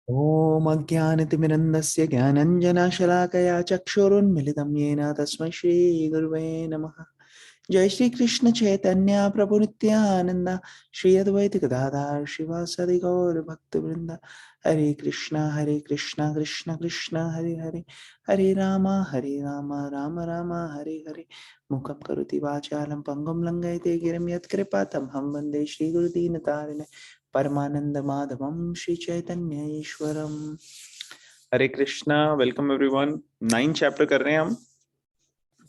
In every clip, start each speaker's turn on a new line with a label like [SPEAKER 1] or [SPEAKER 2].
[SPEAKER 1] ॐ अज्ञानतिमिरन्दस्य ज्ञानञ्जनशलाकया चक्षुरुन्मिलितं येन तस्मै श्रीगुरुवे नमः। जय श्री कृष्ण चैतन्य प्रभु नित्यानंद श्री अद्वैत गदाधर शिवासादि गौर भक्त वृंद हरे कृष्णा कृष्ण कृष्ण हरे हरे हरे राम राम राम हरे हरे मुखं करोति वाचालं पंगुं लंघयते गिरिं यत्कृपातं हम वन्दे श्री गुरुदीनतारिणे परमानंद माधवम श्री चैतन्य ईश्वरम। Hare Krishna. Welcome everyone. 9 chapter कर रहे हैं हम।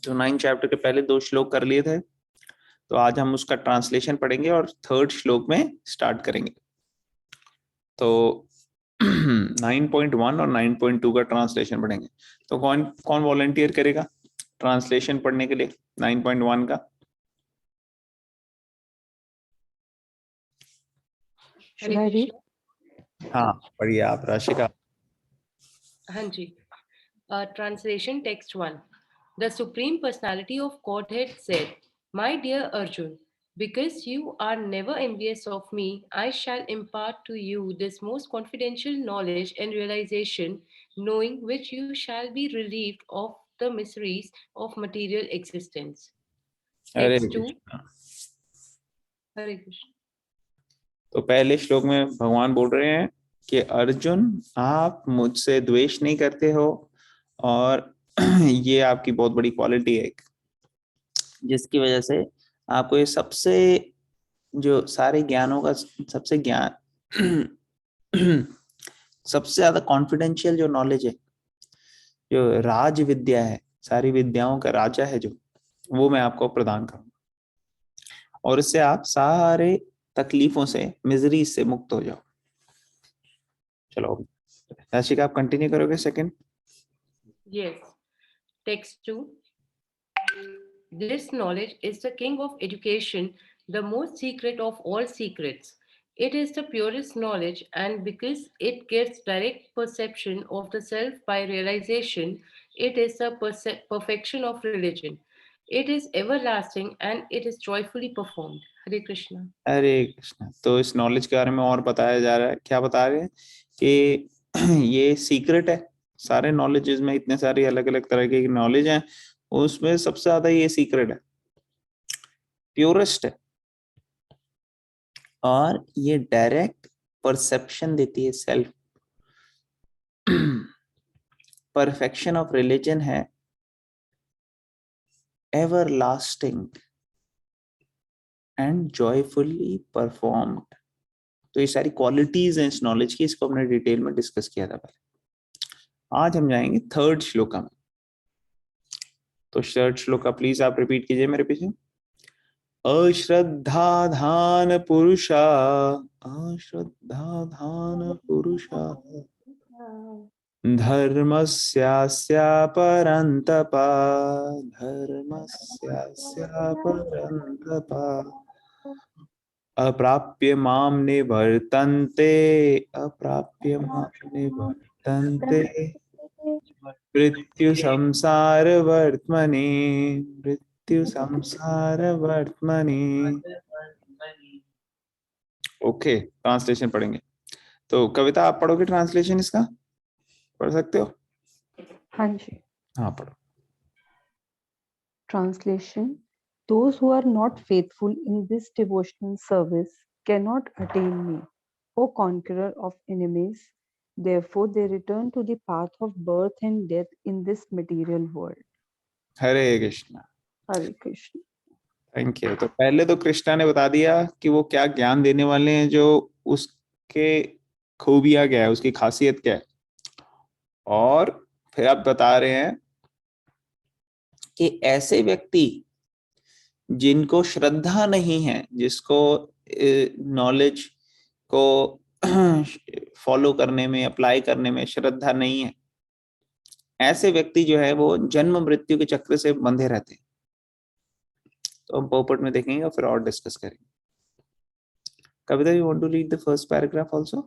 [SPEAKER 1] तो 9 चैप्टर के पहले 2 श्लोक कर लिए थे, तो आज हम उसका ट्रांसलेशन पढ़ेंगे और 3rd श्लोक में स्टार्ट करेंगे। तो 9.1 और 9.2 का ट्रांसलेशन पढ़ेंगे। तो कौन कौन वॉलंटियर करेगा ट्रांसलेशन पढ़ने के लिए 9.1 का? हाँ पढ़िए आप राशिका।
[SPEAKER 2] हाँ जी। Translation text 1. The Supreme Personality of Godhead said, "My dear Arjun, because you are never envious of me, I shall impart to you this most confidential knowledge and realization, knowing which you shall be relieved of the miseries of material existence."
[SPEAKER 1] Hare
[SPEAKER 2] Text 2.
[SPEAKER 1] Krishna.
[SPEAKER 2] Hare Krishna.
[SPEAKER 1] तो पहले श्लोक में भगवान बोल रहे हैं कि अर्जुन आप मुझसे द्वेष नहीं करते हो, और ये आपकी बहुत बड़ी क्वालिटी है जिसकी वजह से आपको ये सबसे जो सारे ज्ञानों का सबसे ज्ञान सबसे ज्यादा कॉन्फिडेंशियल जो नॉलेज है, जो राज विद्या है, सारी विद्याओं का राजा है, जो वो मैं आपको प्रदान करूंगा और इससे आप सारे तकलीफों से, मिजरी से मुक्त हो जाओ। चलो राशिका आप कंटिन्यू करोगे second?
[SPEAKER 2] Yes. Text 2. This knowledge is the king of education, the most secret of all secrets. It is the purest knowledge, and because it gives direct perception of the self by realization, it is the perfection of religion. It is everlasting and it is joyfully performed. Hare Krishna.
[SPEAKER 1] हरे कृष्णा। तो इस knowledge के बारे में और बताया जा रहा है। क्या बता रहे हैं कि ये सीक्रेट है। सारे नॉलेजेस में इतने सारे अलग अलग तरह के नॉलेज हैं, उसमें सबसे ज्यादा ये सीक्रेट है, प्योरेस्ट है, और ये डायरेक्ट परसेप्शन देती है सेल्फ। परफेक्शन ऑफ रिलीजन है, एवरलास्टिंग एंड जॉयफुली परफॉर्म्ड। तो ये सारी क्वालिटीज हैं इस नॉलेज की, इसको हमने डिटेल में डिस्कस किया था पहले। आज हम जाएंगे 3rd श्लोका में। तो 3rd श्लोका प्लीज आप रिपीट कीजिए मेरे पीछे। अश्रद्धाधान पुरुषा, अश्रद्धाधान पुरुषा धर्मस्यास्य परन्तप, धर्मस्यास्य परन्तप अप्राप्य मां निवर्तन्ते, अप्राप्य मां निवर्तन्ते मृत्यु संसार वर्त्मनि, मृत्यु संसार वर्त्मनि। ओके ट्रांसलेशन पढ़ेंगे। तो कविता आप पढ़ोगे ट्रांसलेशन इसका? पढ़ सकते हो?
[SPEAKER 3] हाँ जी।
[SPEAKER 1] हाँ पढ़ो।
[SPEAKER 3] Translation: Those who are not faithful in this devotional service cannot attain me, O conqueror of enemies. Therefore, they return to the path of birth and death in this material world.
[SPEAKER 1] Hare Krishna.
[SPEAKER 3] Hare Krishna.
[SPEAKER 1] Thank you. तो पहले तो कृष्णा ने बता दिया कि वो क्या ज्ञान देने वाले हैं, जो उसके खूबियां क्या है, उसकी खासियत क्या है, और फिर आप बता रहे हैं कि ऐसे व्यक्ति जिनको श्रद्धा नहीं है, जिसको नॉलेज को फॉलो करने में, अप्लाई करने में श्रद्धा नहीं है, ऐसे व्यक्ति जो है वो जन्म मृत्यु के चक्र से बंधे रहते हैं। तो हम पोपट में देखेंगे और फिर और डिस्कस करेंगे। Kavita, you want to read the first paragraph also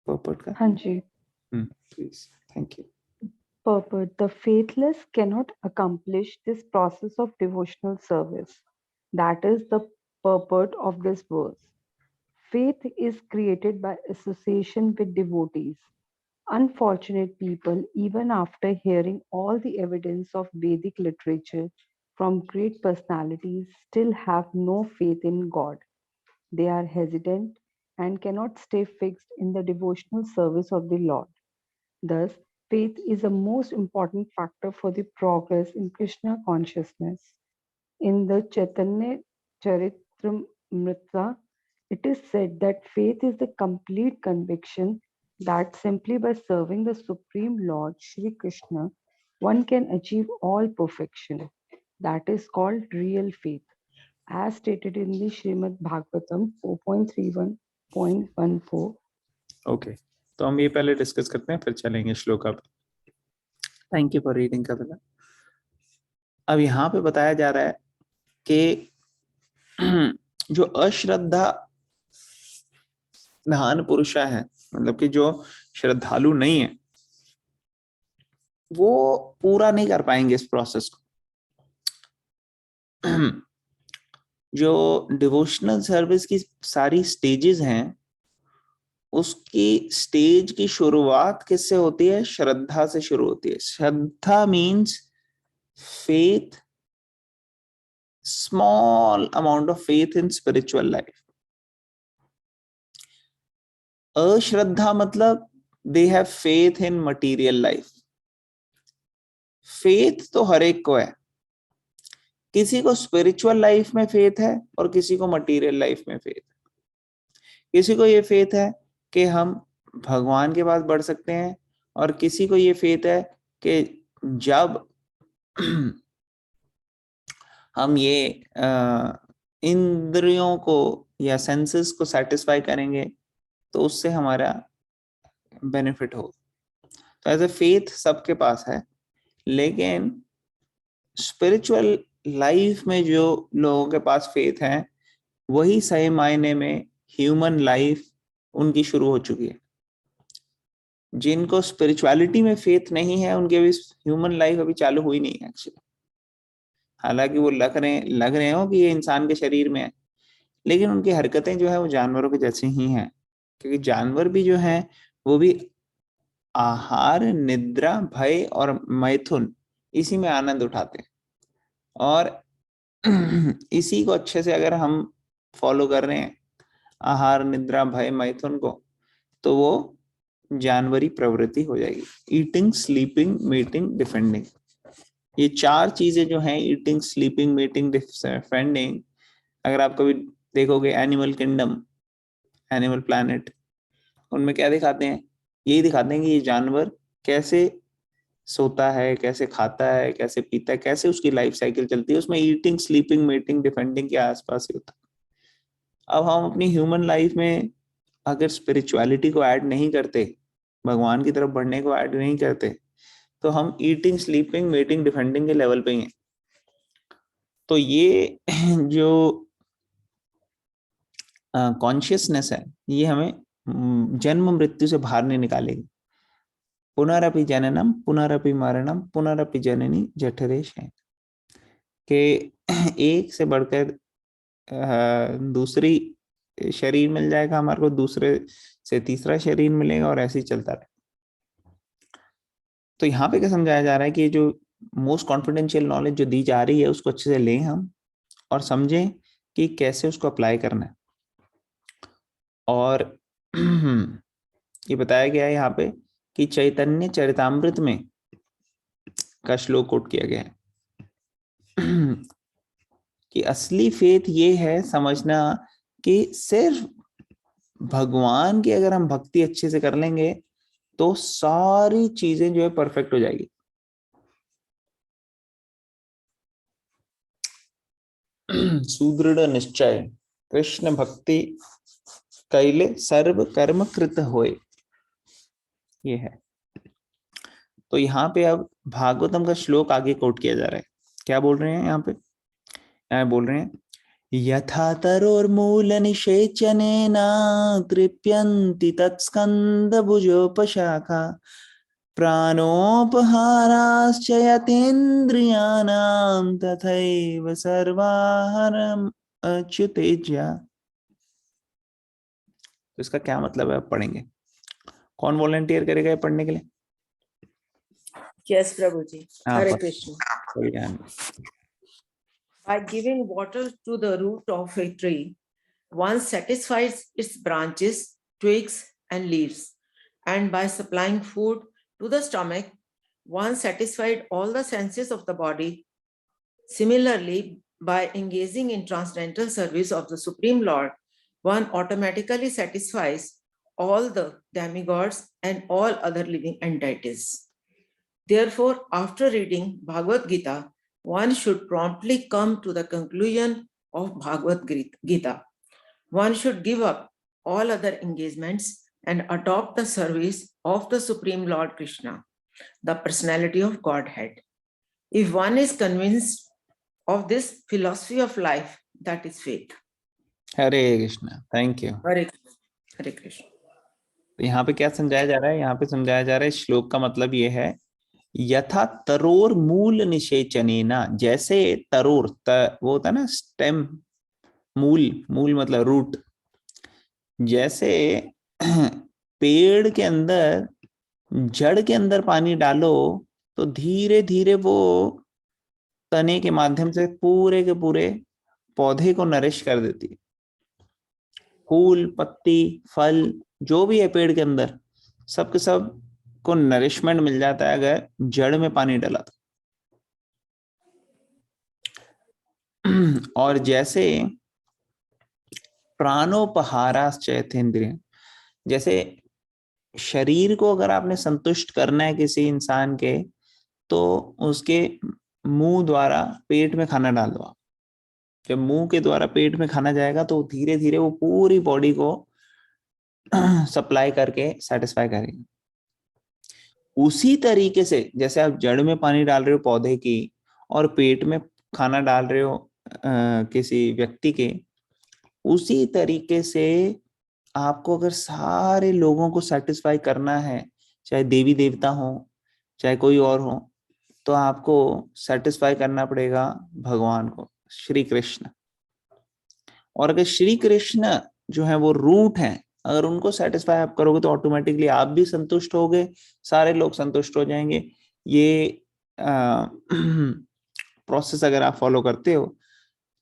[SPEAKER 1] Popat का?
[SPEAKER 3] हाँ जी।
[SPEAKER 1] Please, thank you.
[SPEAKER 3] Purport: The faithless cannot accomplish this process of devotional service. That is the purport of this verse. Faith is created by association with devotees. Unfortunate people, even after hearing all the evidence of Vedic literature from great personalities, still have no faith in God. They are hesitant and cannot stay fixed in the devotional service of the Lord. Thus, faith is a most important factor for the progress in Krishna consciousness. In the Chaitanya Charitamrita, it is said that faith is the complete conviction that simply by serving the Supreme Lord Sri Krishna, one can achieve all perfection. That is called real faith, as stated in the Srimad Bhagavatam 4.31.14.
[SPEAKER 1] Okay, तो हम ये पहले discuss करते हैं, फिर चलेंगे श्लोका पे। Thank you for reading Kapila. अब यहाँ पे बताया जा रहा है कि जो अश्रद्धा महान पुरुष है, मतलब कि जो श्रद्धालु नहीं है, वो पूरा नहीं कर पाएंगे इस प्रोसेस को। जो डिवोशनल सर्विस की सारी स्टेजेस हैं, उसकी स्टेज की शुरुआत किससे होती है? श्रद्धा से शुरू होती है। Shraddha means faith, small amount of faith in spiritual life. अश्रद्धा मतलब they have faith in material life. faith तो हर एक को है, किसी को स्पिरिचुअल लाइफ में फेथ है और किसी को मटेरियल लाइफ में फेथ है। किसी को ये फेथ है कि हम भगवान के पास बढ़ सकते हैं, और किसी को ये फेथ है कि जब हम ये इंद्रियों को या सेंसेस को सेटिस्फाई करेंगे तो उससे हमारा बेनिफिट हो। तो एज ए फेथ सबके पास है, लेकिन स्पिरिचुअल लाइफ में जो लोगों के पास फेथ है, वही सही मायने में ह्यूमन लाइफ उनकी शुरू हो चुकी है। जिनको स्पिरिचुअलिटी में फेथ नहीं है, उनके भी ह्यूमन लाइफ अभी चालू हुई नहीं है एक्चुअली। हालांकि वो लग रहे हो कि ये इंसान के शरीर में है, लेकिन उनकी हरकतें जो है वो जानवरों के जैसी ही हैं, क्योंकि जानवर भी जो हैं वो भी आहार, निद्रा, भय और मैथुन, इसी में आनंद उठाते हैं। और इसी को अच्छे से अगर हम फॉलो कर रहे हैं, आहार, निद्रा, भय, मैथुन को, तो वो जानवरी प्रवृत्ति हो जाएगी। ईटिंग, स्लीपिंग, मीटिंग, डिफेंडिंग, ये चार चीजें जो हैं, ईटिंग, स्लीपिंग, मीटिंग, डिफेंडिंग, अगर आप कभी देखोगे एनिमल किंगडम, एनिमल प्लैनेट, उनमें क्या दिखाते हैं? यही दिखाते हैं कि ये जानवर कैसे सोता है, कैसे खाता है, कैसे पीता है, कैसे उसकी लाइफ साइकिल चलती है। उसमें ईटिंग, स्लीपिंग, मीटिंग, डिफेंडिंग के आसपास ही होता है। अब हम अपनी ह्यूमन लाइफ में अगर स्पिरिचुअलिटी को ऐड नहीं करते, भगवान की तरफ बढ़ने को ऐड नहीं करते, तो हम ईटिंग, स्लीपिंग, मीटिंग, डिफेंडिंग के लेवल पे ही हैं। तो ये जो कॉन्शियसनेस है, ये हमें जन्म मृत्यु से बाहर नहीं निकालेगी। पुनरपि जननम पुनरपि मरणम पुनरपि जननी जठरे शयन, के एक से बढ़कर दूसरी शरीर मिल जाएगा हमारे को, दूसरे से तीसरा शरीर मिलेगा, और ऐसे ही चलता रहे। तो यहाँ पे क्या समझाया जा रहा है कि जो मोस्ट कॉन्फिडेंशियल नॉलेज जो दी जा रही है, उसको अच्छे से लें हम, और समझें कि कैसे उसको अप्लाई करना है। और ये बताया गया है यहाँ पे कि चैतन्य चरितामृत में का श्लोक कोट किया गया है कि असली फेथ ये है समझना कि सिर्फ भगवान की अगर हम भक्ति अच्छे से कर लेंगे तो सारी चीजें जो है परफेक्ट हो जाएगी। सुदृढ़ निश्चय कृष्ण भक्ति कैले सर्व कर्म कृत होए, ये है। तो यहाँ पे अब भागवतम का श्लोक आगे कोट किया जा रहा है। क्या बोल रहे हैं यहाँ पे? यहाँ बोल रहे हैं, यथा तरोर्मूल निषेचनेन तृप्यन्ति तत्स्कन्धभुजोपशाखा प्राणोपहाराश्च यतेन्द्रियाणां तथैव सर्वाहारम् अच्युतेज्य। तो इसका क्या मतलब है, अब पढ़ेंगे। कौन वॉलंटियर करेगा ये पढ़ने के लिए?
[SPEAKER 4] Yes, Prabhuji.
[SPEAKER 1] हाँ,
[SPEAKER 4] Hare
[SPEAKER 1] पढ़-
[SPEAKER 4] Krishna.
[SPEAKER 1] पढ़ ज्ञान।
[SPEAKER 4] By giving water to the root of a tree, one satisfies its branches, twigs, and leaves. And by supplying food to the stomach, one satisfied all the senses of the body. Similarly, by engaging in transcendental service of the Supreme Lord, one automatically satisfies all the demigods and all other living entities. Therefore, after reading Bhagavad Gita, one should promptly come to the conclusion of Bhagavad Gita. One should give up all other engagements and adopt the service of the Supreme Lord Krishna, the personality of Godhead. If one is convinced of this philosophy of life, that is faith.
[SPEAKER 1] Hare Krishna, thank you.
[SPEAKER 4] Hare Krishna. Hare Krishna.
[SPEAKER 1] तो यहाँ पे क्या समझाया जा रहा है? यहाँ पे समझाया जा रहा है, श्लोक का मतलब ये है, यथा तरोर मूल निषेचनेना, जैसे तरोर वो होता है ना स्टेम, मूल मतलब रूट, जैसे पेड़ के अंदर जड़ के अंदर पानी डालो तो धीरे धीरे वो तने के माध्यम से पूरे के पूरे पौधे को नरिश कर देती है। फूल, पत्ती, फल जो भी है पेड़ के अंदर, सब के सब को नरिशमेंट मिल जाता है अगर जड़ में पानी डाला तो। और जैसे प्राणोपहाराश्चैतेन्द्रिय, जैसे शरीर को अगर आपने संतुष्ट करना है किसी इंसान के, तो उसके मुंह द्वारा पेट में खाना डाल दो आप। जब मुंह के द्वारा पेट में खाना जाएगा तो धीरे धीरे वो पूरी बॉडी को सप्लाई करके सेटिस्फाई करेगी। उसी तरीके से जैसे आप जड़ में पानी डाल रहे हो पौधे की और पेट में खाना डाल रहे हो किसी व्यक्ति के, उसी तरीके से आपको अगर सारे लोगों को सेटिस्फाई करना है, चाहे देवी देवता हो चाहे कोई और हो, तो आपको सेटिस्फाई करना पड़ेगा भगवान को, श्री कृष्ण। और अगर श्री कृष्ण जो है वो रूट है, अगर उनको सेटिस्फाई आप करोगे तो ऑटोमेटिकली आप भी संतुष्ट होगे, सारे लोग संतुष्ट हो जाएंगे। ये प्रोसेस अगर आप फॉलो करते हो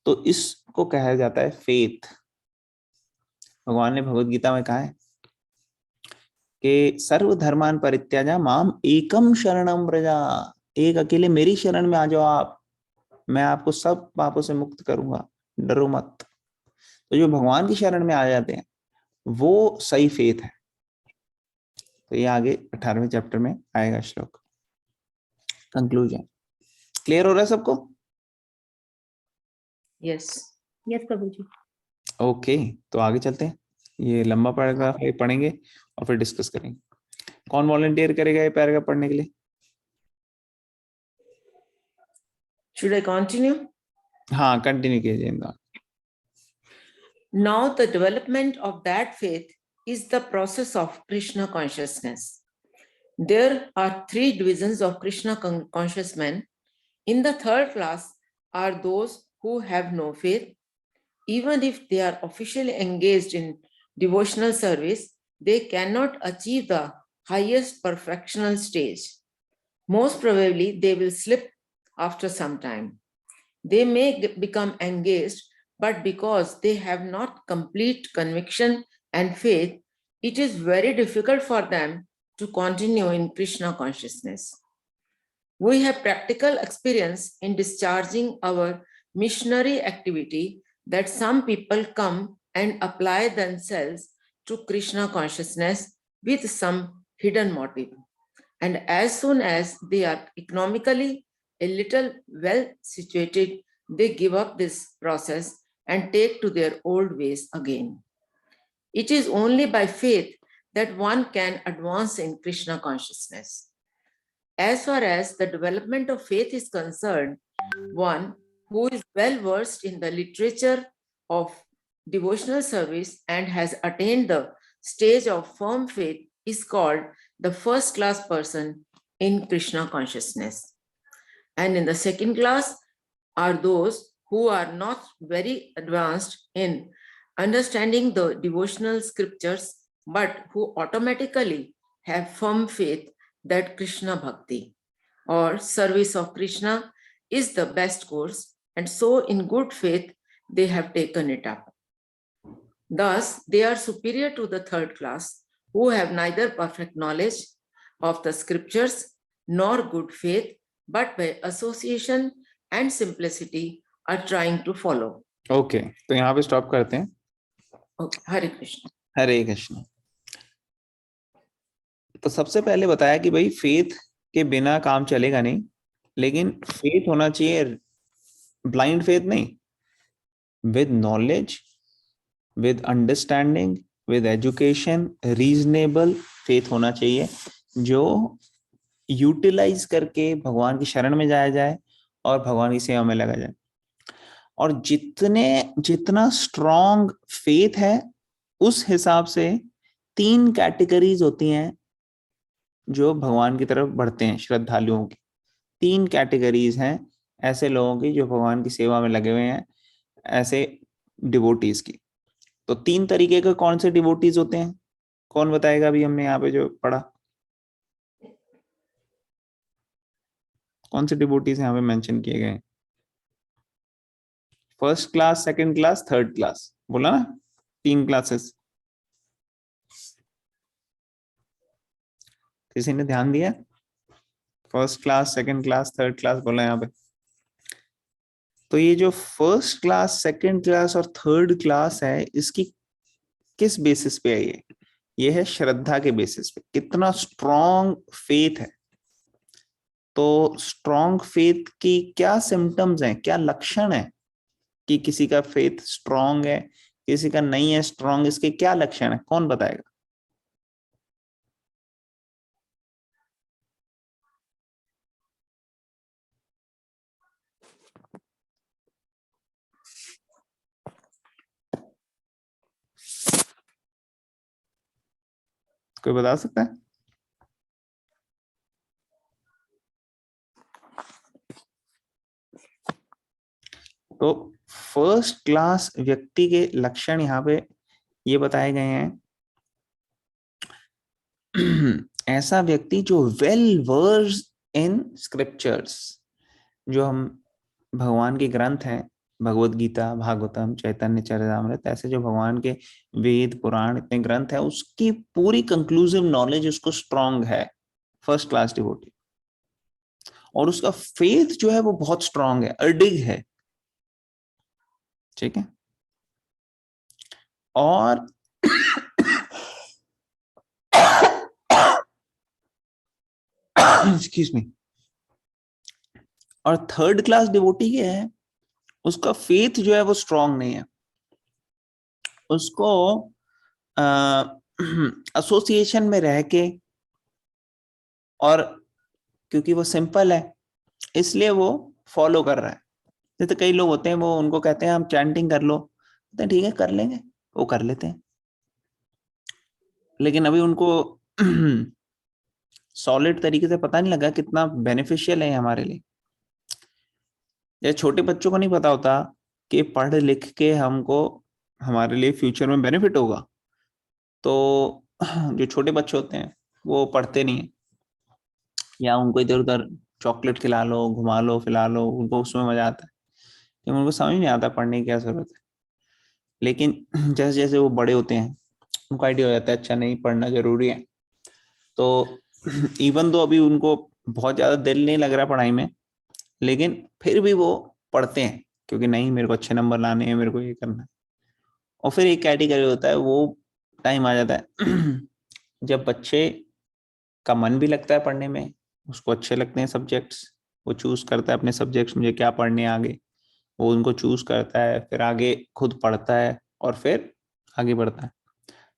[SPEAKER 1] तो इसको कहा जाता है फेथ। भगवान ने भगवत गीता में कहा है कि सर्व धर्मान परित्याजा माम एकम शरणम व्रजा, एक अकेले मेरी शरण में आ जाओ आप, मैं आपको सब पापों से मुक्त करूंगा, डरो मत। तो जो भगवान की शरण में आ जाते हैं वो सही फेथ है। तो ये आगे 18वें चैप्टर में आएगा श्लोक, कंक्लूजन। क्लियर हो रहा है सबको?
[SPEAKER 4] Yes.
[SPEAKER 2] Yes, Prabhuji.
[SPEAKER 1] ओके, तो आगे चलते हैं। ये लंबा पैराग्राफ है, पढ़ेंगे और फिर डिस्कस करेंगे। कौन वॉलंटियर करेगा ये पैराग्राफ पढ़ने के लिए?
[SPEAKER 4] Should I continue?
[SPEAKER 1] हाँ, कंटिन्यू कीजिए Indore.
[SPEAKER 4] Now, the development of that faith is the process of Krishna consciousness. There are three divisions of Krishna conscious men. In the third class are those who have no faith. Even if they are officially engaged in devotional service, they cannot achieve the highest perfectional stage. Most probably, they will slip after some time. They may become engaged, but because they have not complete conviction and faith, it is very difficult for them to continue in Krishna consciousness. We have practical experience in discharging our missionary activity that some people come and apply themselves to Krishna consciousness with some hidden motive. And as soon as they are economically a little well situated, they give up this process and take to their old ways again. It is only by faith that one can advance in Krishna consciousness. As far as the development of faith is concerned, one who is well versed in the literature of devotional service and has attained the stage of firm faith is called the first class person in Krishna consciousness. And in the second class are those who are not very advanced in understanding the devotional scriptures, but who automatically have firm faith that Krishna Bhakti or service of Krishna is the best course, and so in good faith they have taken it up. Thus, they are superior to the third class, who have neither perfect knowledge of the scriptures nor good faith, but by association and simplicity are trying to follow.
[SPEAKER 1] Okay, तो यहाँ पे stop करते हैं।
[SPEAKER 4] Okay, Hare Krishna.
[SPEAKER 1] हरे कृष्ण। तो सबसे पहले बताया कि भाई फेथ के बिना काम चलेगा नहीं, लेकिन फेथ होना चाहिए ब्लाइंड फेथ नहीं, with knowledge, with understanding, with education, reasonable faith होना चाहिए, जो यूटिलाइज करके भगवान की शरण में जाया जाए और भगवान की सेवा में लगा जाए। और जितना स्ट्रॉन्ग फेथ है उस हिसाब से 3 कैटेगरीज होती हैं जो भगवान की तरफ बढ़ते हैं। श्रद्धालुओं की 3 कैटेगरीज हैं ऐसे लोगों की जो भगवान की सेवा में लगे हुए हैं, ऐसे डिवोटीज की। तो 3 तरीके के कौन से डिवोटीज होते हैं, कौन बताएगा? अभी हमने यहाँ पे जो पढ़ा, कौन से डिवोटीज यहाँ पे मेंशन किए गए? First class, second class, third class, बोला ना 3 क्लासेस। किसी ने ध्यान दिया? First class, second class, third class बोला यहाँ पे। तो ये जो फर्स्ट क्लास, सेकंड क्लास और थर्ड क्लास है, इसकी किस बेसिस पे है? ये है श्रद्धा के बेसिस पे, कितना स्ट्रॉन्ग फेथ है। तो स्ट्रॉन्ग फेथ की क्या सिम्टम्स हैं, क्या लक्षण है कि किसी का फेथ स्ट्रॉन्ग है, किसी का नहीं है स्ट्रॉन्ग? इसके क्या लक्षण है, कौन बताएगा? कोई बता सकता है? तो फर्स्ट क्लास व्यक्ति के लक्षण यहाँ पे ये बताए गए हैं। ऐसा व्यक्ति जो वेल वर्स इन स्क्रिप्चर्स, जो हम भगवान के ग्रंथ हैं, भगवत गीता, भागवतम, चैतन्य चरितामृत, ऐसे जो भगवान के वेद पुराण इतने ग्रंथ हैं, उसकी पूरी कंक्लूसिव नॉलेज उसको स्ट्रॉन्ग है, फर्स्ट क्लास डिवोटी। और उसका फेथ जो है वो बहुत स्ट्रॉन्ग है, अडिग है, ठीक है। और एक्सक्यूज मी, और थर्ड क्लास डिवोटी क्या है, उसका फेथ जो है वो स्ट्रॉन्ग नहीं है, उसको एसोसिएशन में रह के, और क्योंकि वो सिंपल है इसलिए वो फॉलो कर रहा है। जैसे कई लोग होते हैं, वो उनको कहते हैं हम चैंटिंग कर लो, तो ठीक है कर लेंगे, वो कर लेते हैं, लेकिन अभी उनको सॉलिड तरीके से पता नहीं लगा कितना बेनिफिशियल है हमारे लिए। जैसे छोटे बच्चों को नहीं पता होता कि पढ़ लिख के हमको हमारे लिए फ्यूचर में बेनिफिट होगा, तो जो छोटे बच्चे होते हैं वो पढ़ते नहीं है, या उनको इधर उधर चॉकलेट खिला लो, घुमा लो, फिला लो, उनको उसमें मजा आता है, लेकिन उनको समझ नहीं आता पढ़ने की क्या जरूरत है। लेकिन जैसे जैसे वो बड़े होते हैं उनको आइडिया हो जाता है अच्छा नहीं पढ़ना जरूरी है। तो इवन तो अभी उनको बहुत ज्यादा दिल नहीं लग रहा पढ़ाई में, लेकिन फिर भी वो पढ़ते हैं, क्योंकि नहीं मेरे को अच्छे नंबर लाने हैं, मेरे को ये करना है। और फिर एक कैटेगरी होता है, वो टाइम आ जाता है जब बच्चे का मन भी लगता है पढ़ने में, उसको अच्छे लगते हैं सब्जेक्ट्स, वो चूज करता है अपने सब्जेक्ट्स मुझे क्या पढ़ने आगे, वो उनको चूज करता है, फिर आगे खुद पढ़ता है और फिर आगे बढ़ता है।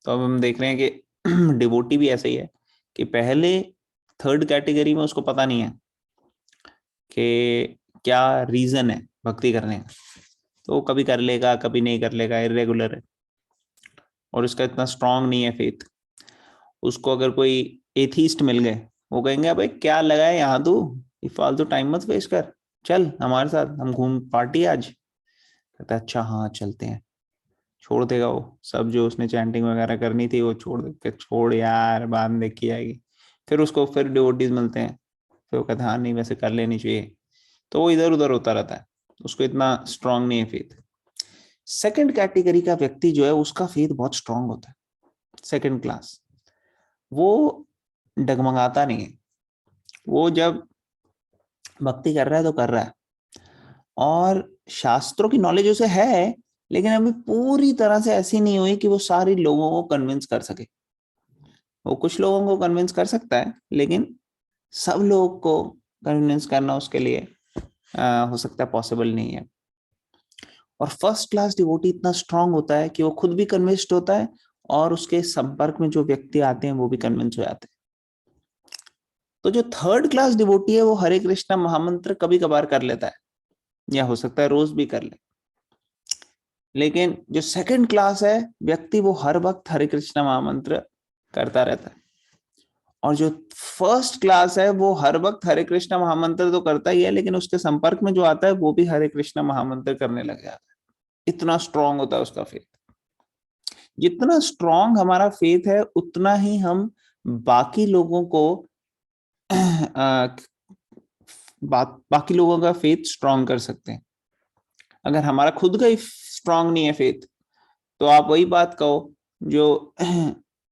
[SPEAKER 1] तो अब हम देख रहे हैं कि डिवोटी भी ऐसा ही है कि पहले थर्ड कैटेगरी में उसको पता नहीं है कि क्या रीजन है भक्ति करने का, तो वो कभी कर लेगा कभी नहीं कर लेगा, इरेगुलर है, और उसका इतना स्ट्रांग नहीं है फेथ। उसको अगर कोई एथीस्ट मिल गए, वो कहेंगे भाई क्या लगा है यहाँ, तू फालतू टाइम मत वेस्ट कर, चल हमारे साथ, हम घूम पार्टी आज। कहता है अच्छा हाँ चलते हैं, छोड़ देगा वो सब, जो उसने चैंटिंग वगैरह करनी थी वो छोड़ यार, बाद में देखी जाएगी। फिर उसको फिर डिवोटीज मिलते हैं, फिर वो कहता है हाँ नहीं वैसे कर लेनी चाहिए, तो वो इधर उधर होता रहता है, उसको इतना स्ट्रांग नहीं है फेथ। सेकंड कैटेगरी का व्यक्ति जो है उसका फेथ बहुत स्ट्रांग होता है, सेकंड क्लास। वो डगमगाता नहीं है, वो जब भक्ति कर रहा है तो कर रहा है, और शास्त्रों की नॉलेज उसे है, लेकिन अभी पूरी तरह से ऐसी नहीं हुई कि वो सारे लोगों को कन्विंस कर सके। वो कुछ लोगों को कन्विंस कर सकता है, लेकिन सब लोगों को कन्विंस करना उसके लिए हो सकता है पॉसिबल नहीं है। और फर्स्ट क्लास डिवोटी इतना स्ट्रांग होता है कि वो खुद भी कन्विंस्ड होता है, और उसके संपर्क में जो व्यक्ति आते हैं वो भी कन्विंस हो जाते हैं। तो जो थर्ड क्लास डिवोटी है वो हरे कृष्णा महामंत्र कभी कभार कर लेता है, या हो सकता है रोज भी कर ले, लेकिन जो सेकंड क्लास है व्यक्ति वो हर वक्त हरे कृष्णा महामंत्र करता रहता है। और जो फर्स्ट क्लास है वो हर वक्त हरे कृष्णा महामंत्र तो करता ही है, लेकिन उसके संपर्क में जो आता है वो भी हरे कृष्णा महामंत्र करने लग जाता है। इतना स्ट्रांग होता है उसका फेथ। जितना स्ट्रांग हमारा फेथ है उतना ही हम बाकी लोगों को बाकी लोगों का फेथ स्ट्रांग कर सकते हैं। अगर हमारा खुद का ही स्ट्रांग नहीं है फेथ, तो आप वही बात कहो जो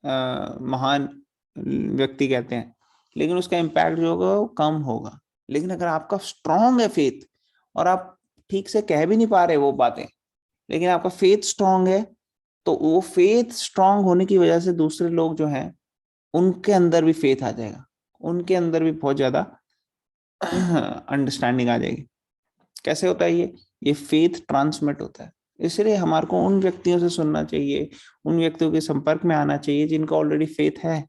[SPEAKER 1] महान व्यक्ति कहते हैं, लेकिन उसका इम्पैक्ट जो होगा वो कम होगा। लेकिन अगर आपका स्ट्रांग है फेथ, और आप ठीक से कह भी नहीं पा रहे वो बातें, लेकिन आपका फेथ स्ट्रांग है, तो वो फेथ स्ट्रांग होने की वजह से दूसरे लोग जो हैं उनके अंदर भी फेथ आ जाएगा, उनके अंदर भी बहुत ज्यादा अंडरस्टैंडिंग आ जाएगी। कैसे होता है ये फेथ ट्रांसमिट होता है। इसलिए हमारे को उन व्यक्तियों से सुनना चाहिए, उन व्यक्तियों के संपर्क में आना चाहिए जिनका ऑलरेडी फेथ है।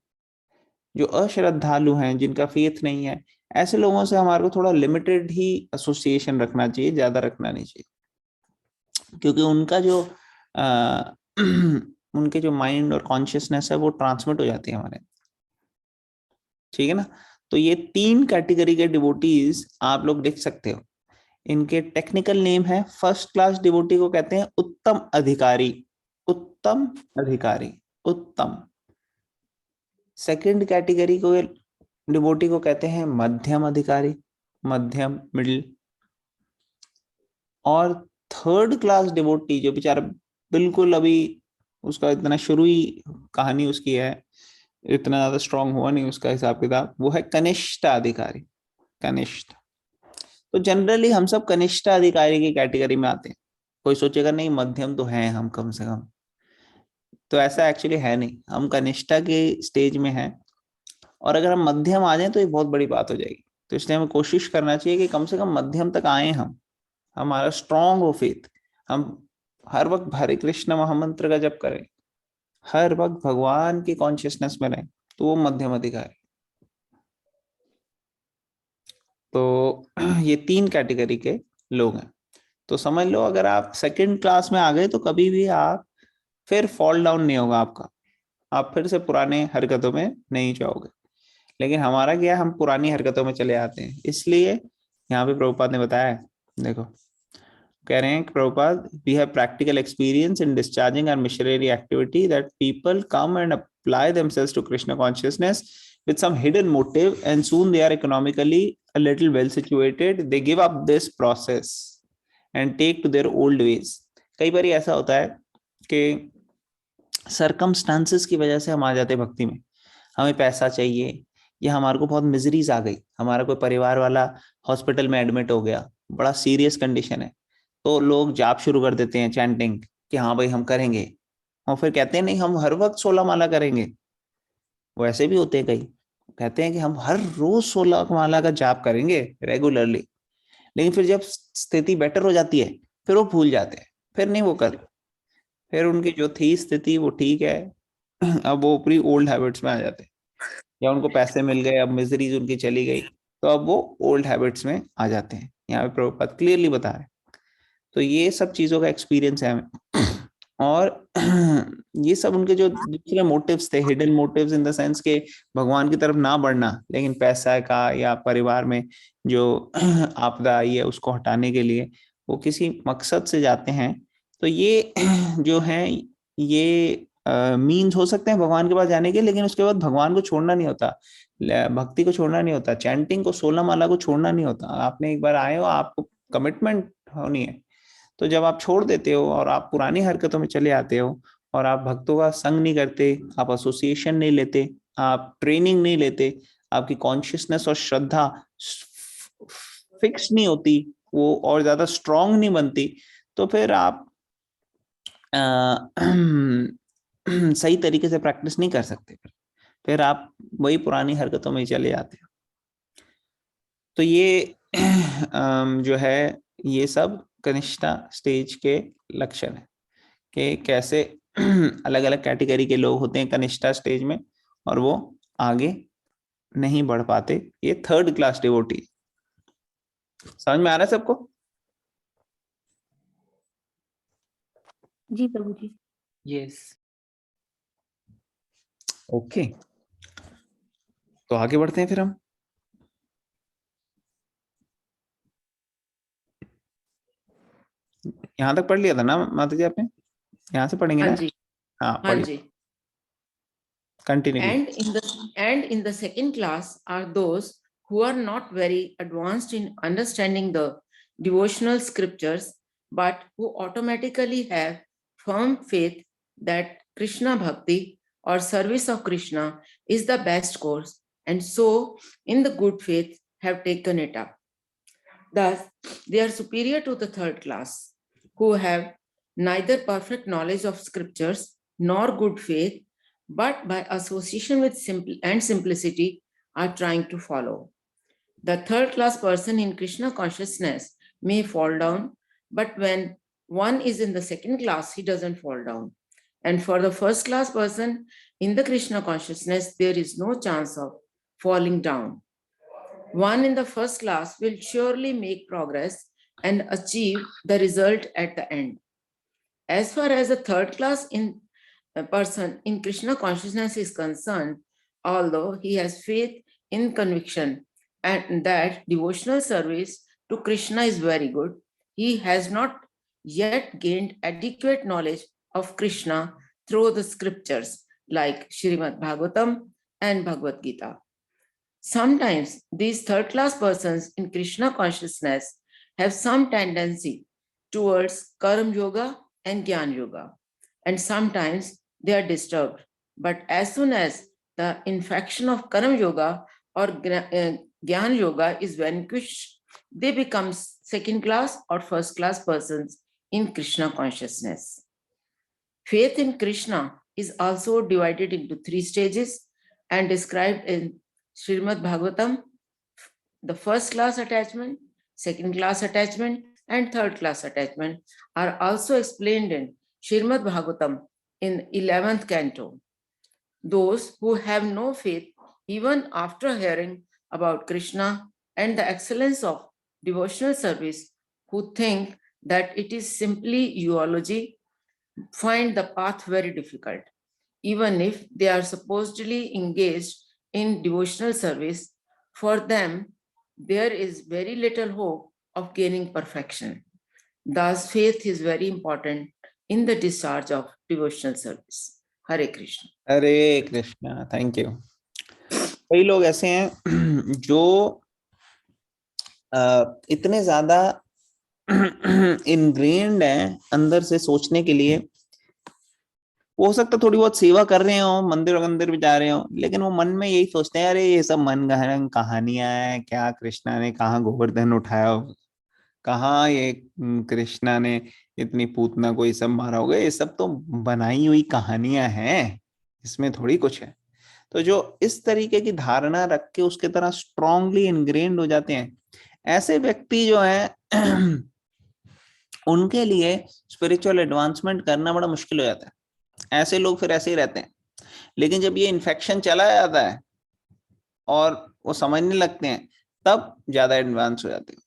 [SPEAKER 1] जो अश्रद्धालु हैं, जिनका फेथ नहीं है, ऐसे लोगों से हमारे को थोड़ा लिमिटेड ही एसोसिएशन रखना चाहिए, ज्यादा रखना नहीं चाहिए, क्योंकि उनका जो उनके जो माइंड और कॉन्शियसनेस है वो ट्रांसमिट हो जाती है हमारे। ठीक है ना। तो ये 3 कैटेगरी के डिवोटीज आप लोग देख सकते हो। इनके टेक्निकल नेम है, फर्स्ट क्लास डिवोटी को कहते हैं उत्तम अधिकारी, उत्तम अधिकारी, उत्तम। सेकंड कैटेगरी को डिवोटी को कहते हैं मध्यम अधिकारी, मध्यम, मिडिल। और थर्ड क्लास डिवोटी जो बेचारा बिल्कुल अभी उसका इतना शुरू ही कहानी उसकी है, इतना ज्यादा स्ट्रांग हुआ नहीं उसका हिसाब किताब, वो है कनिष्ठ अधिकारी, कनिष्ठ। तो जनरली हम सब कनिष्ठ अधिकारी की कैटेगरी में आते हैं। कोई सोचेगा नहीं मध्यम तो हैं हम कम से कम, तो ऐसा एक्चुअली है नहीं, हम कनिष्ठा के स्टेज में हैं। और अगर हम मध्यम आ जाएं तो ये बहुत बड़ी बात हो जाएगी। तो इसलिए हमें कोशिश करना चाहिए कि कम से कम मध्यम तक आए हम, हमारा स्ट्रांग हो फेथ, हम हर वक्त हरे कृष्ण महामंत्र का जप करें, हर वक्त भगवान की कॉन्शियसनेस में रहें, तो वो मध्यम अधिकारी। तो ये 3 कैटेगरी के लोग हैं। तो समझ लो अगर आप सेकंड क्लास में आ गए तो कभी भी आप फिर फॉल डाउन नहीं होगा आपका, आप फिर से पुराने हरकतों में नहीं जाओगे। लेकिन हमारा क्या, हम पुरानी हरकतों में चले आते हैं। इसलिए यहाँ पे प्रभुपाद ने बताया है, देखो कह रहे हैं कि Prabhupada, we have practical experience in discharging our missionary activity that people come and apply themselves to Krishna consciousness with some hidden motive, and soon they are economically a little well situated. They give up this process and take to their old ways. कई बार ऐसा होता है कि circumstances की वजह से हम आ जाते हैं भक्ति में, हमें पैसा चाहिए, या हमारे को बहुत मिजरीज आ गई, हमारा कोई परिवार वाला हॉस्पिटल में एडमिट हो गया, बड़ा सीरियस कंडीशन है, तो लोग जाप शुरू कर देते हैं चैंटिंग कि हाँ भाई हम करेंगे, और फिर कहते हैं नहीं हम हर वक्त 16 माला करेंगे। वो ऐसे भी होते हैं, कई कहते हैं कि हम हर रोज 16 माला का जाप करेंगे रेगुलरली, लेकिन फिर जब स्थिति बेटर हो जाती है फिर वो भूल जाते हैं, फिर नहीं वो कर, फिर उनकी जो थी स्थिति वो ठीक है, अब वो अपनी ओल्ड हैबिट्स में आ जाते हैं, या उनको पैसे मिल गए, अब मिजरीज उनकी चली गई, तो अब वो ओल्ड हैबिट्स में आ जाते हैं। यहाँ पे प्रभुपाद क्लियरली बता रहे हैं। तो ये सब चीजों का एक्सपीरियंस है हमें। और ये सब उनके जो दूसरे मोटिव्स थे, hidden motives in the sense के भगवान की तरफ ना बढ़ना, लेकिन पैसा का या परिवार में जो आपदा आई है उसको हटाने के लिए वो किसी मकसद से जाते हैं, तो ये जो है ये मीन्स हो सकते हैं भगवान के पास जाने के, लेकिन उसके बाद भगवान को छोड़ना नहीं होता, भक्ति को छोड़ना नहीं होता, चैंटिंग को, 16 माला को छोड़ना नहीं होता। आपने एक बार आए हो, आपको कमिटमेंट होनी है। तो जब आप छोड़ देते हो और आप पुरानी हरकतों में चले आते हो और आप भक्तों का संग नहीं करते, आप एसोसिएशन नहीं लेते, आप ट्रेनिंग नहीं लेते, आपकी कॉन्शियसनेस और श्रद्धा फिक्स नहीं होती, वो और ज्यादा स्ट्रांग नहीं बनती, तो फिर आप सही तरीके से प्रैक्टिस नहीं कर सकते। फिर आप वही पुरानी हरकतों में चले जाते हो। तो ये जो है ये सब कनिष्ठा स्टेज के लक्षण है कि कैसे अलग अलग कैटेगरी के लोग होते हैं कनिष्ठा स्टेज में और वो आगे नहीं बढ़ पाते। ये 3rd क्लास डिवोटी। समझ में आ रहा है सबको?
[SPEAKER 5] जी प्रभु जी।
[SPEAKER 1] Yes, okay. तो आगे बढ़ते हैं फिर हम। यहाँ तक पढ़ लिया था ना माता जी आपने? यहाँ से पढ़ेंगे
[SPEAKER 4] हाँ
[SPEAKER 1] ना?
[SPEAKER 4] जी,
[SPEAKER 1] हाँ
[SPEAKER 4] हाँ
[SPEAKER 1] पढ़िए,
[SPEAKER 4] जी।
[SPEAKER 1] Continue.
[SPEAKER 4] And in the second class are those who are not very advanced in understanding the devotional scriptures, but who automatically have firm faith that Krishna Bhakti or service of Krishna is the best course, and so in the good faith have taken it up. Thus, they are superior to the third class, who have neither perfect knowledge of scriptures nor good faith, but by association with simplicity are trying to follow. The third class person in Krishna consciousness may fall down, but when one is in the second class, he doesn't fall down. And for the first class person in the Krishna consciousness, there is no chance of falling down. One in the first class will surely make progress and achieve the result at the end. As far as the third class person in Krishna consciousness is concerned, although he has faith in conviction and that devotional service to Krishna is very good, he has not yet gained adequate knowledge of Krishna through the scriptures like Srimad Bhagavatam and Bhagavad Gita. Sometimes these third class persons in Krishna consciousness have some tendency towards Karma Yoga and Jnana Yoga, and sometimes they are disturbed. But as soon as the infection of Karma Yoga or Jnana Yoga is vanquished, they become second class or first class persons in Krishna consciousness. Faith in Krishna is also divided into 3 stages and described in Srimad Bhagavatam. The first class attachment, second class attachment, and third class attachment are also explained in Srimad Bhagavatam in 11th canto. Those who have no faith, even after hearing about Krishna and the excellence of devotional service, who think that it is simply eulogy, find the path very difficult. Even if they are supposedly engaged in devotional service, for them, there is very little hope of gaining perfection. Thus, faith is very important in the discharge of devotional service. Hare Krishna.
[SPEAKER 1] Hare Krishna, thank you. कई लोग ऐसे हैं जो इतने ज्यादा ingrained हैं अंदर से सोचने के लिए, हो सकता थोड़ी बहुत सेवा कर रहे हो, मंदिर वंदिर भी जा रहे हो, लेकिन वो मन में यही सोचते हैं, अरे ये सब मन गहन कहानियां हैं, क्या कृष्णा ने कहाँ गोवर्धन उठाया, कहाँ ये कृष्णा ने इतनी पूतना को ये सब मारा होगा, ये सब तो बनाई हुई कहानियां हैं, इसमें थोड़ी कुछ है। तो जो इस तरीके की धारणा रख के उसके तरह स्ट्रांगली इनग्रेन्ड हो जाते हैं, ऐसे व्यक्ति जो है उनके लिए स्पिरिचुअल एडवांसमेंट करना बड़ा मुश्किल हो जाता है। ऐसे लोग फिर ऐसे ही रहते हैं। लेकिन जब ये इन्फेक्शन चला जाता है और वो समझने लगते हैं, तब ज्यादा एडवांस हो जाते हैं।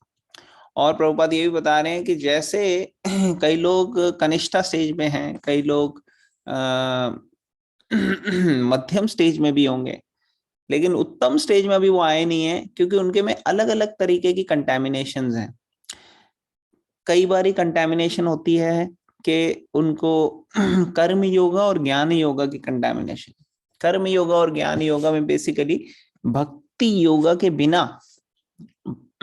[SPEAKER 1] और प्रभुपाद ये भी बता रहे हैं कि जैसे कई लोग कनिष्ठा स्टेज में हैं, कई लोग मध्यम स्टेज में भी होंगे, लेकिन उत्तम स्टेज में अभी वो आए नहीं है, क्योंकि उनके में अलग अलग तरीके की कंटेमिनेशंस हैं। कई बार कंटेमिनेशन होती है कि उनको कर्म योगा और ज्ञान योगा की कंटामिनेशन। कर्म योगा और ज्ञान योगा में बेसिकली भक्ति योगा के बिना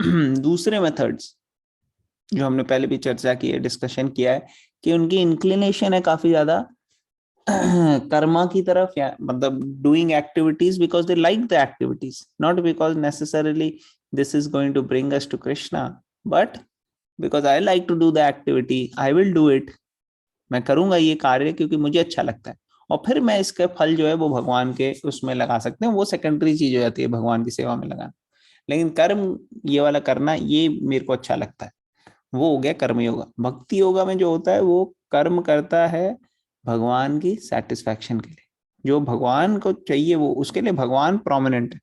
[SPEAKER 1] दूसरे मेथड्स जो हमने पहले भी चर्चा की है, डिस्कशन किया है, कि उनकी इंक्लिनेशन है काफी ज्यादा कर्मा की तरफ, या मतलब doing activities because they like the activities, not because necessarily this is going to bring us to Krishna, but because I like to do the activity, I will do it, मैं करूंगा ये कार्य क्योंकि मुझे अच्छा लगता है, और फिर मैं इसका फल जो है वो भगवान के उसमें लगा सकते हैं, वो सेकेंडरी चीज हो जाती है भगवान की सेवा में लगाना। लेकिन कर्म ये वाला करना ये मेरे को अच्छा लगता है, वो हो गया कर्म योगा। भक्ति योगा में जो होता है वो कर्म करता है भगवान की सेटिस्फैक्शन के लिए, जो भगवान को चाहिए वो, उसके लिए भगवान प्रोमिनेंट है,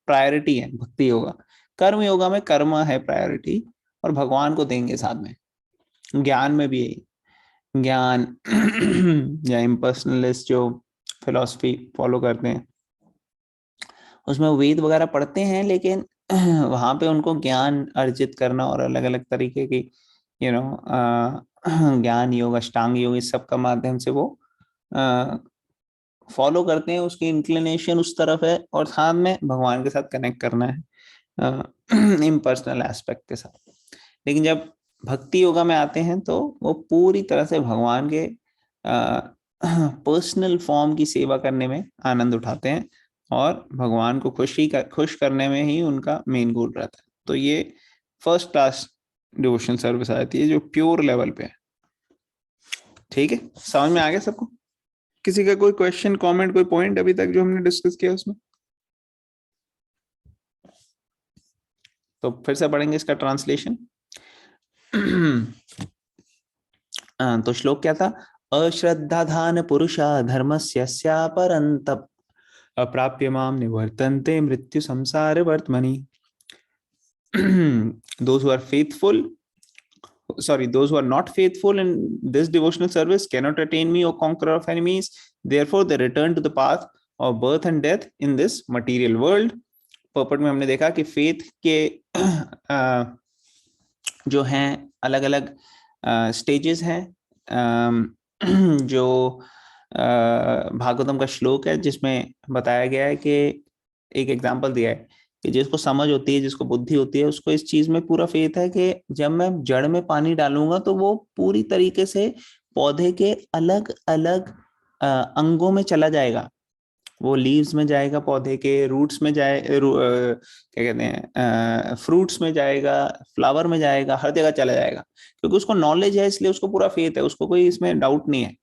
[SPEAKER 1] प्रायोरिटी है भक्ति योगा। कर्म योगा में कर्म है प्रायोरिटी और भगवान को देंगे साथ में। ज्ञान में भी यही, ज्ञान या इम्पर्सनलिस्ट जो फिलॉसफी फॉलो करते हैं उसमें वेद वगैरह पढ़ते हैं, लेकिन वहां पे उनको ज्ञान अर्जित करना और अलग अलग तरीके की ज्ञान योग, अष्टांग योग, इस सब का माध्यम से वो फॉलो करते हैं, उसकी इंक्लिनेशन उस तरफ है, और साथ में भगवान के साथ कनेक्ट करना है इम्पर्सनल एस्पेक्ट के साथ। लेकिन जब भक्ति योगा में आते हैं तो वो पूरी तरह से भगवान के पर्सनल फॉर्म की सेवा करने में आनंद उठाते हैं, और भगवान को खुश करने में ही उनका मेन गोल रहता है। तो ये फर्स्ट क्लास डिवोशनल सर्विस आती है जो प्योर लेवल पे है। ठीक है, समझ में आ गया सबको? किसी का कोई क्वेश्चन, कमेंट, कोई पॉइंट अभी तक जो हमने डिस्कस किया उसमें? तो फिर से पढ़ेंगे इसका ट्रांसलेशन। तो श्लोक क्या था? अश्रद्धाधान पुरुषा धर्मस्य स्यापरन्तप अप्राप्य माम निवर्तन्ते मृत्यु संसार वर्तमनि। Those who are faithful, those who are not faithful in this devotional service cannot attain me, O conqueror of enemies. Therefore they return to the path of birth and death in this material world. पर्पट में हमने देखा कि faith के जो हैं अलग अलग stages हैं, जो भागवतम का श्लोक है जिसमें बताया गया है कि एक एग्जांपल दिया है कि जिसको समझ होती है, जिसको बुद्धि होती है, उसको इस चीज में पूरा फेथ है कि जब मैं जड़ में पानी डालूंगा तो वो पूरी तरीके से पौधे के अलग अलग अंगों में चला जाएगा, वो लीव्स में जाएगा, पौधे के रूट्स में जाए, क्या कहते हैं, फ्रूट्स में जाएगा, फ्लावर में जाएगा, हर जगह चला जाएगा, क्योंकि उसको नॉलेज है, इसलिए उसको पूरा फेथ है, उसको कोई इसमें डाउट नहीं है,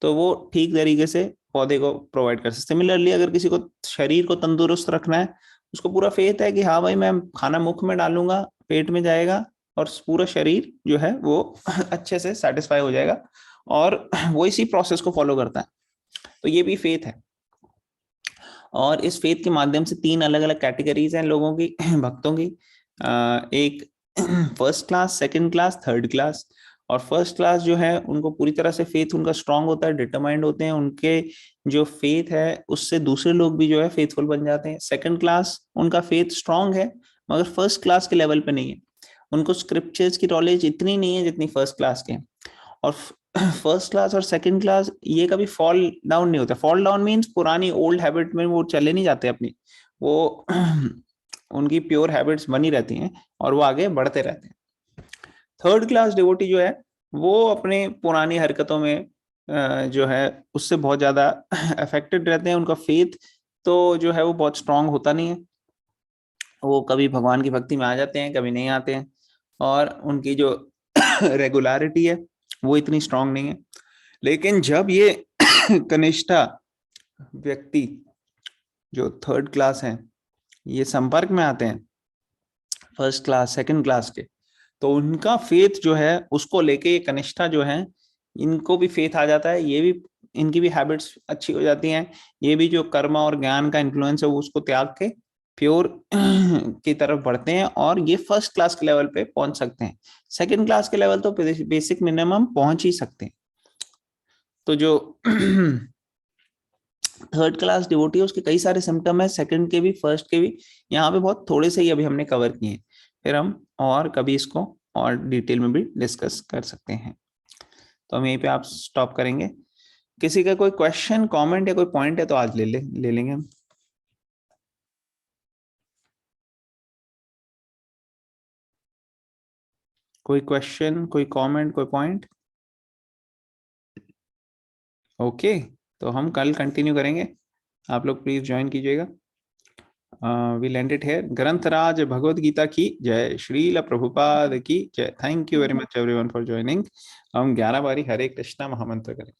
[SPEAKER 1] तो वो ठीक तरीके से पौधे को प्रोवाइड कर सकते। सिमिलरली अगर किसी को शरीर को तंदुरुस्त रखना है, उसको पूरा फेथ है कि हाँ भाई मैं खाना मुख में डालूंगा, पेट में जाएगा और पूरा शरीर जो है वो अच्छे से सेटिस्फाई हो जाएगा, और वो इसी प्रोसेस को फॉलो करता है। तो ये भी फेथ है, और इस फेथ के माध्यम से तीन अलग अलग कैटेगरीज हैं लोगों की, भक्तों की। एक first class, second class, third class. और फर्स्ट क्लास जो है उनको पूरी तरह से फेथ उनका स्ट्रांग होता है, डिटरमाइंड होते हैं, उनके जो फेथ है उससे दूसरे लोग भी जो है फेथफुल बन जाते हैं। सेकंड क्लास उनका फेथ स्ट्रांग है मगर फर्स्ट क्लास के लेवल पे नहीं है, उनको स्क्रिप्चर्स की नॉलेज इतनी नहीं है जितनी फर्स्ट क्लास के। और फर्स्ट क्लास और सेकंड क्लास ये कभी फॉल डाउन नहीं होता। फॉल डाउन मीन्स पुरानी ओल्ड हैबिट में वो चले नहीं जाते अपनी, वो उनकी प्योर हैबिट्स बनी रहती हैं और वो आगे बढ़ते रहते हैं। थर्ड क्लास डिवोटी जो है वो अपने पुरानी हरकतों में जो है उससे बहुत ज्यादा अफेक्टेड रहते हैं, उनका फेथ तो जो है वो बहुत स्ट्रांग होता नहीं है, वो कभी भगवान की भक्ति में आ जाते हैं, कभी नहीं आते हैं, और उनकी जो रेगुलरिटी है वो इतनी स्ट्रांग नहीं है। लेकिन जब ये कनिष्ठा व्यक्ति जो थर्ड क्लास हैं ये संपर्क में आते हैं फर्स्ट क्लास सेकंड क्लास के, तो उनका फेथ जो है उसको लेके ये कनिष्ठा जो है इनको भी फेथ आ जाता है, ये भी इनकी भी हैबिट्स अच्छी हो जाती हैं, ये भी जो कर्म और ज्ञान का इन्फ्लुएंस है वो उसको त्याग के प्योर की तरफ बढ़ते हैं, और ये फर्स्ट क्लास के लेवल पे पहुंच सकते हैं। सेकंड क्लास के लेवल तो बेसिक मिनिमम पहुंच ही सकते हैं। तो जो थर्ड क्लास डिवोटी है उसके कई सारे सिम्टम है, सेकंड के भी फर्स्ट के भी, यहाँ पे बहुत थोड़े से ही अभी हमने कवर किए हैं, फिर हम और कभी इसको और डिटेल में भी डिस्कस कर सकते हैं। तो हम यहीं पे आप स्टॉप करेंगे। किसी का कोई क्वेश्चन, कमेंट या कोई पॉइंट है तो आज ले लेंगे हम। कोई क्वेश्चन, कोई कमेंट, कोई पॉइंट? ओके, तो हम कल कंटिन्यू करेंगे, आप लोग प्लीज ज्वाइन कीजिएगा। we'll end it here. ग्रंथराज Bhagavad Gita की जय, श्रील प्रभुपाद की जय। Thank you very much everyone for joining. हम 11 बारी हरे कृष्णा महामंत्र करें।